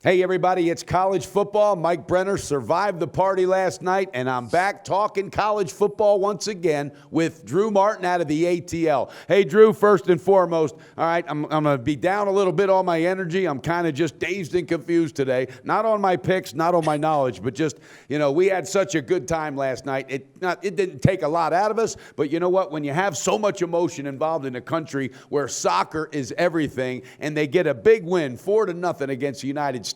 Hey, everybody, it's college football. Mike Brenner survived the party last night, and I'm back talking college football once again with Drew Martin out of the ATL. Hey, Drew, first and foremost, all right, I'm going to be down a little bit on my energy. I'm kind of just dazed and confused today. Not on my picks, not on my knowledge, but just, we had such a good time last night. It didn't take a lot out of us, but you know what? When you have so much emotion involved in a country where soccer is everything, and they get a big win, 4-0 against the United States,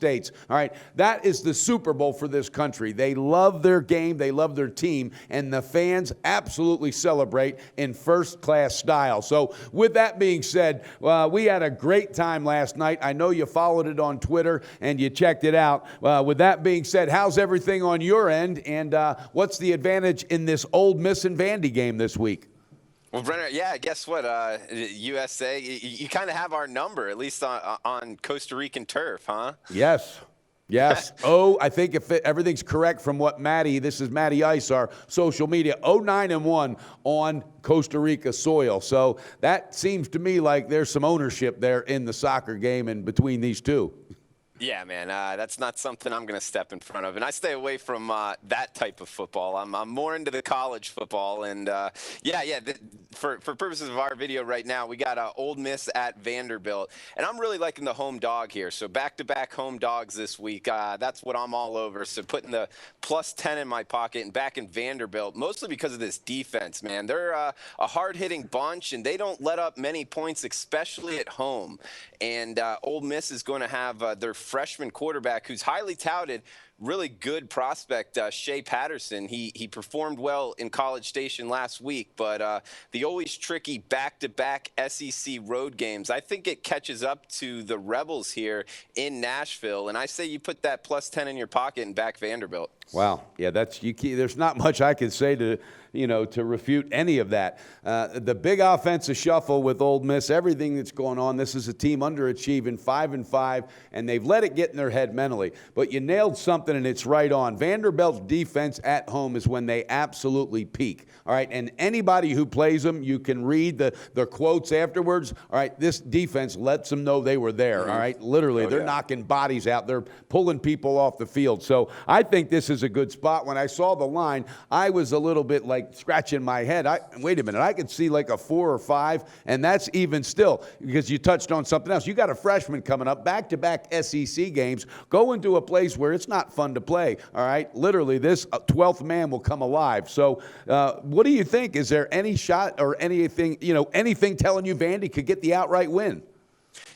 all right, that is the Super Bowl for this country. They love their game, they love their team, and the fans absolutely celebrate in first-class style. So with that being said, we had a great time last night. I know you followed it on Twitter and you checked it out. With that being said, how's everything on your end, and what's the advantage in this Ole Miss and Vandy game this week? Well, Brenner, yeah, guess what? USA, you kind of have our number, at least on Costa Rican turf, huh? Yes. I think if everything's correct from what this is Matty Ice, our social media, 9-1 on Costa Rica soil. So that seems to me like there's some ownership there in the soccer game and between these two. Yeah, man, that's not something I'm going to step in front of. And I stay away from that type of football. I'm more into the college football. And, for purposes of our video right now, we got Ole Miss at Vanderbilt. And I'm really liking the home dog here. So back-to-back home dogs this week. That's what I'm all over. So putting the +10 in my pocket and back in Vanderbilt, mostly because of this defense, man. They're a hard-hitting bunch, and they don't let up many points, especially at home. And Ole Miss is going to have their freshman quarterback, who's highly touted, really good prospect, Shea Patterson. He performed well in College Station last week, but the always tricky back-to-back SEC road games, I think it catches up to the Rebels here in Nashville. And I say you put that +10 in your pocket and back Vanderbilt. Wow. Yeah, there's not much I can say to refute any of that. The big offensive shuffle with Ole Miss, everything that's going on, this is a team underachieving, 5-5, and they've let it get in their head mentally. But you nailed something, and it's right on. Vanderbilt's defense at home is when they absolutely peak. All right, and anybody who plays them, you can read their quotes afterwards. All right, this defense lets them know they were there. All right, literally, they're knocking bodies out. They're pulling people off the field. So I think this is a good spot. When I saw the line, I was a little bit like scratching my head. Wait a minute, I could see like a 4 or 5, and that's even still, because you touched on something else. You got a freshman coming up, back-to-back SEC games. Go into a place where it's not fun to play. All right, literally, this 12th man will come alive. So what do you think? Is there any shot or anything telling you Vandy could get the outright win?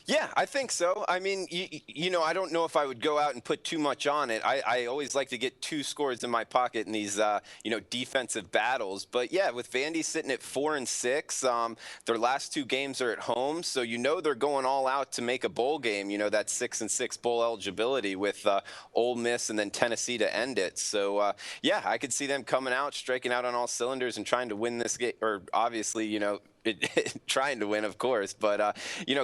Yeah, I think so. I mean, I don't know if I would go out and put too much on it. I always like to get 2 scores in my pocket in these, defensive battles. But, yeah, with Vandy sitting at 4-6, their last 2 games are at home. So, they're going all out to make a bowl game, that 6-6 bowl eligibility with Ole Miss and then Tennessee to end it. So, I could see them coming out, striking out on all cylinders and trying to win this game, or obviously, trying to win, of course, but,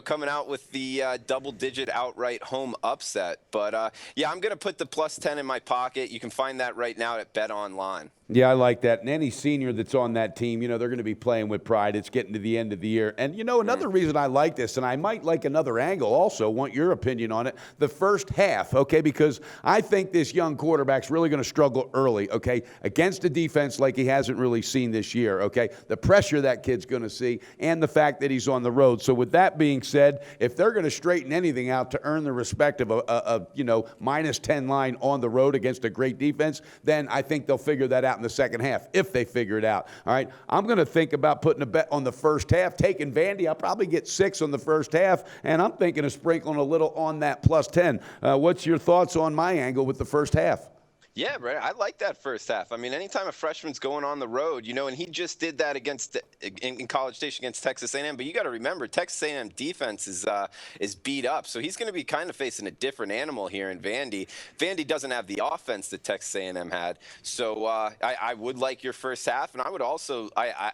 coming out with the double-digit outright home upset. But, I'm going to put the +10 in my pocket. You can find that right now at Bet Online. Yeah, I like that. And any senior that's on that team, they're going to be playing with pride. It's getting to the end of the year. And, another reason I like this, and I might like another angle also, want your opinion on it, the first half, okay, because I think this young quarterback's really going to struggle early, okay, against a defense like he hasn't really seen this year, okay, the pressure that kid's going to see and the fact that he's on the road. So with that being said, if they're going to straighten anything out to earn the respect of a -10 line on the road against a great defense, then I think they'll figure that out in the second half, if they figure it out. All right, I'm going to think about putting a bet on the first half, taking Vandy. I'll probably get 6 on the first half, and I'm thinking of sprinkling a little on that +10. What's your thoughts on my angle with the first half? Yeah, Brenner, I like that first half. I mean, anytime a freshman's going on the road, and he just did that in College Station against Texas A&M. But you got to remember, Texas A&M defense is beat up, so he's going to be kind of facing a different animal here in Vandy. Vandy doesn't have the offense that Texas A&M had, so I would like your first half, and I would also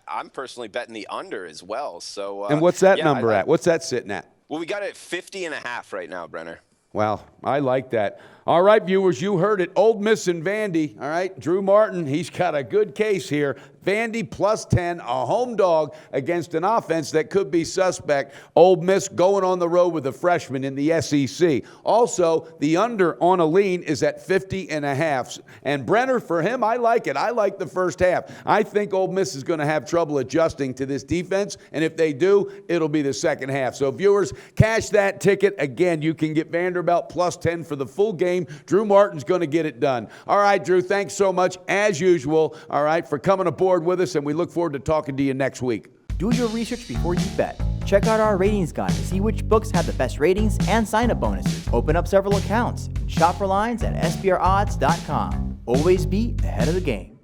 I'm personally betting the under as well. So and what's that number at? What's that sitting at? Well, we got it at 50.5 right now, Brenner. Well, I like that. All right, viewers, you heard it. Ole Miss and Vandy, all right? Drew Martin, he's got a good case here. Vandy plus 10, a home dog against an offense that could be suspect. Ole Miss going on the road with a freshman in the SEC. Also, the under on a lean is at 50.5. And Brenner, for him, I like it. I like the first half. I think Ole Miss is going to have trouble adjusting to this defense, and if they do, it'll be the second half. So viewers, cash that ticket. Again, you can get Vanderbilt plus 10 for the full game. Drew Martin's going to get it done. All right, Drew, thanks so much, as usual, all right, for coming aboard with us, and we look forward to talking to you next week. Do your research before you bet. Check out our ratings guide to see which books have the best ratings and sign-up bonuses. Open up several accounts. Shop for lines at sbrodds.com. Always be ahead of the game.